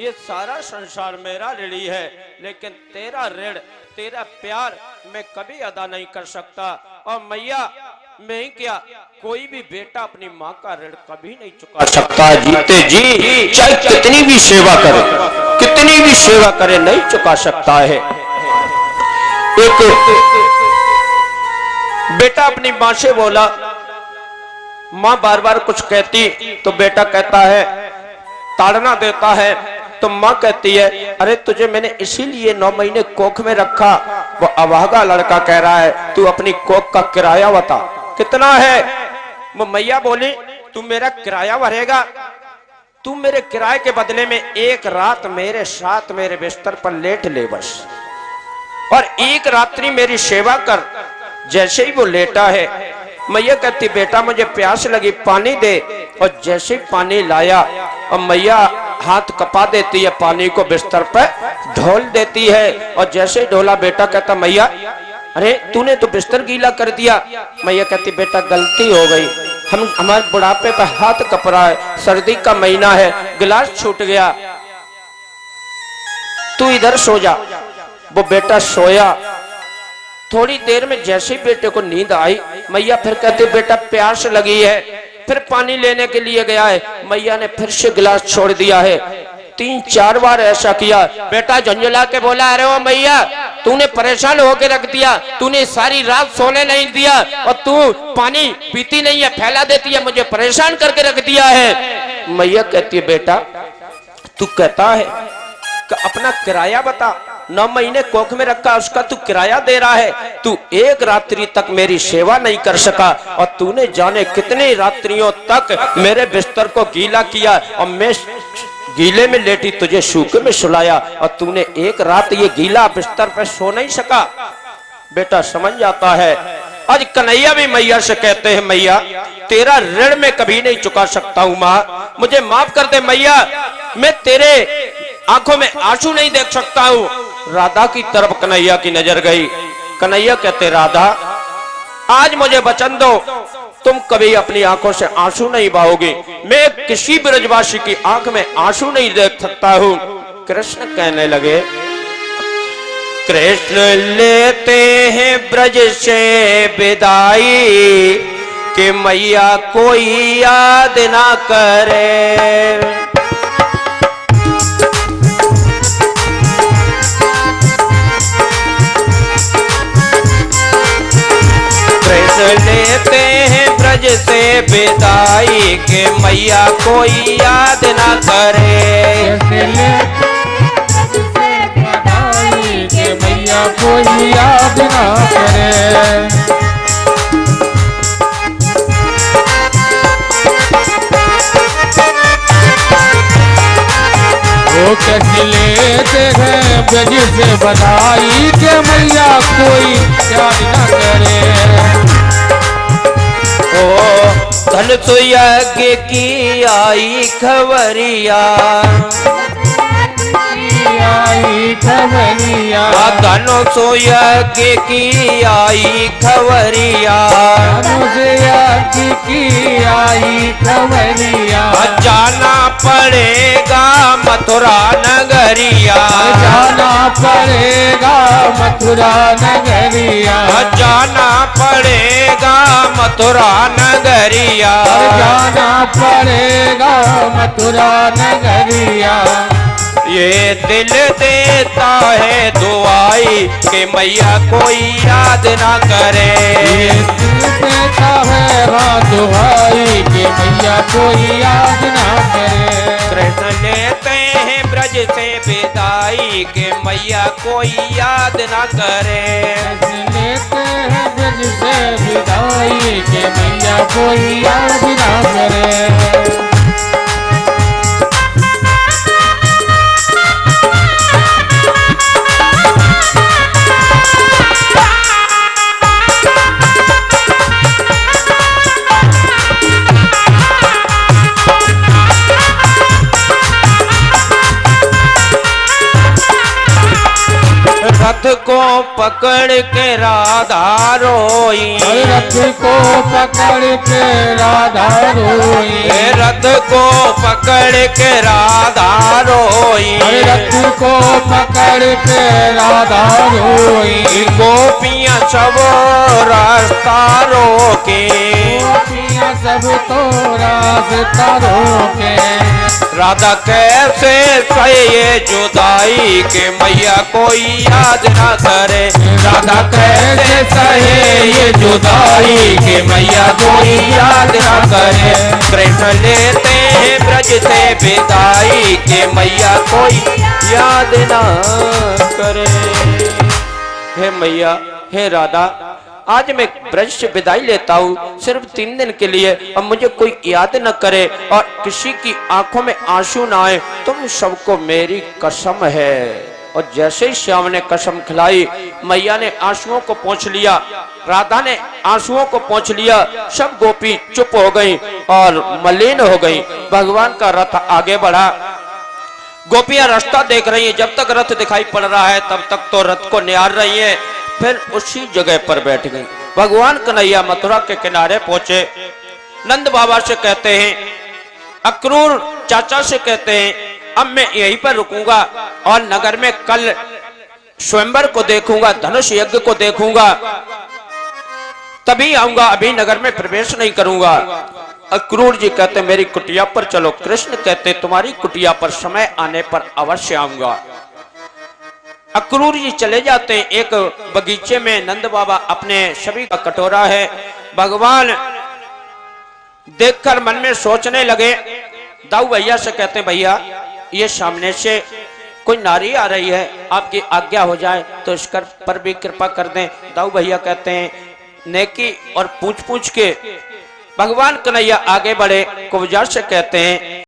ये सारा संसार मेरा ऋणी है, लेकिन तेरा ऋण, तेरा प्यार मैं कभी अदा नहीं कर सकता। और मैया मैं क्या, कोई भी बेटा अपनी माँ का ऋण कभी नहीं चुका सकता। जीते जी चाहे कितनी भी सेवा करे, कितनी भी सेवा करे, नहीं चुका सकता है। एक बेटा अपनी माँ से बोला, माँ बार बार कुछ कहती तो बेटा कहता है, ताड़ना देता है तो माँ कहती है, अरे तुझे मैंने इसीलिए 9 महीने कोख में रखा। वो अभागा लड़का कह रहा है, तू अपनी कोख का किराया बता कितना है। वो मैया बोली, तू मेरा किराया भरेगा, तू मेरे किराए के बदले में एक रात मेरे साथ मेरे बिस्तर पर लेट ले बस, और एक रात्रि मेरी सेवा कर। जैसे ही वो लेटा है, मैया कहती, बेटा मुझे प्यास लगी, पानी दे। और जैसे ही पानी लाया, और मैया हाथ कपा देती है, पानी को बिस्तर पर ढोल देती है। और जैसे ही ढोला, बेटा कहता, मैया अरे तूने तो बिस्तर गीला कर दिया। मैया कहती, बेटा गलती हो गई, हमारे बुढ़ापे पर हाथ कप रहा है, सर्दी का महीना है, गिलास छूट गया, तू इधर सो जा। वो बेटा सोया। थोड़ी देर में जैसे ही बेटे को नींद आई, मैया फिर कहती, बेटा प्यास लगी है, फिर पानी लेने के लिए गया है। मैया ने फिर से गिलास छोड़ दिया है। 3-4 बार ऐसा किया। बेटा झंझला के बोला, अरे ओ मैया तूने परेशान होके रख दिया, तूने सारी रात सोने नहीं दिया, और तू पानी पीती नहीं है, फैला देती है, मुझे परेशान करके रख दिया है। मैया कहती है, बेटा तू कहता है कि अपना किराया बता, 9 महीने कोख में रखा, उसका तू किराया दे रहा है। तू एक रात्रि तक मेरी सेवा नहीं कर सका, और तूने जाने कितनी रात्रियों तक मेरे बिस्तर को गीला किया, और मैं गीले में लेटी तुझे सूखे में सुलाया, और तूने एक रात ये गीला बिस्तर पर सो नहीं सका। बेटा समझ जाता है। आज कन्हैया भी मैया से कहते हैं, मैया तेरा ऋण मैं कभी नहीं चुका सकता हूँ, माँ मुझे माफ कर दे मैया, मैं तेरे आंखों में आंसू नहीं देख सकता हूँ। राधा की तरफ कन्हैया की नजर गई। कन्हैया कहते, राधा आज मुझे वचन दो, तुम कभी अपनी आंखों से आंसू नहीं बहाओगे, मैं किसी ब्रजवासी की आंख में आंसू नहीं देख सकता हूँ। कृष्ण कहने लगे, कृष्ण लेते हैं ब्रज से विदाई, कि मैया कोई याद ना करे। लेते हैं ब्रज से विदाई, के मैया कोई याद ना करे। के मैया कोई याद ना करे। वो कैसे लेते हैं ब्रज से बधाई, के मैया कोई याद ना करे। धन तो यज्ञ की आई खबरिया, आई खबरिया, धनो सो यज्ञ की आई खबरिया, यज्ञ की आई खबरिया। जाना पड़ेगा मथुरा नगरिया, जाना पड़ेगा मथुरा नगरिया, जाना पड़ेगा मथुरा नगरिया, जाना पड़ेगा मथुरा नगरिया। ये दिल देता है दुआई, कि मैया कोई याद ना करे। ये दिल देता है दुआई, कि मैया कोई याद ना करे। कृष्ण लेते हैं ब्रज से विदाई, कि मैया कोई याद ना करे। लेते हैं ब्रज से विदाई, कि मैया कोई याद ना करे। रथ को पकड़ के राधा रोई, रथ को पकड़ के राधा रोई, रथ को पकड़ के राधा रोई, को पकड़ के राधा रोई। गोपियां सब रास्ता रोके, गोपियां सब तो रास्ता रोके। राधा कैसे सहे ये जुदाई के मैया कोई याद ना करे। राधा कैसे सहे ये जुदाई के मैया कोई याद ना करे। कृष्ण लेते हैं ब्रज से विदाई के मैया कोई याद ना करे। हे मैया, हे राधा, आज मैं ब्रज से विदाई लेता हूँ सिर्फ 3 दिन के लिए। अब मुझे कोई याद न करे और किसी की आंखों में आंसू ना आए, तुम सबको मेरी कसम है। और जैसे ही श्याम ने कसम खिलाई, मैया ने आंसुओं को पोंछ लिया, राधा ने आंसुओं को पोंछ लिया। सब गोपी चुप हो गई और मलिन हो गई। भगवान का रथ आगे बढ़ा, गोपियां रास्ता देख रही हैं। जब तक रथ दिखाई पड़ रहा है तब तक तो रथ को निहार रही हैं। फिर उसी जगह पर बैठ गई। भगवान कन्हैया मथुरा के किनारे पहुंचे। नंद बाबा से कहते हैं, अक्रूर चाचा से कहते हैं, अब मैं यहीं पर रुकूंगा और नगर में कल स्वयंवर को देखूंगा, धनुष यज्ञ को देखूंगा, तभी आऊंगा, अभी नगर में प्रवेश नहीं करूंगा। अक्रूर जी कहते मेरी कुटिया पर चलो। कृष्ण कहते तुम्हारी कुटिया पर समय आने पर अवश्य आऊंगा। अक्रूर जी चले जाते हैं। एक बगीचे में नंद बाबा अपने सभी का कटोरा है। भगवान देखकर मन में सोचने लगे। दाऊ भैया से कहते हैं, भैया ये सामने से कोई नारी आ रही है, आपकी आज्ञा हो जाए तो इस पर भी कृपा कर दें। दाऊ भैया कहते हैं, नेकी और पूछ पूछ के भगवान कन्हैया आगे बढ़े। कुब्जा से कहते हैं,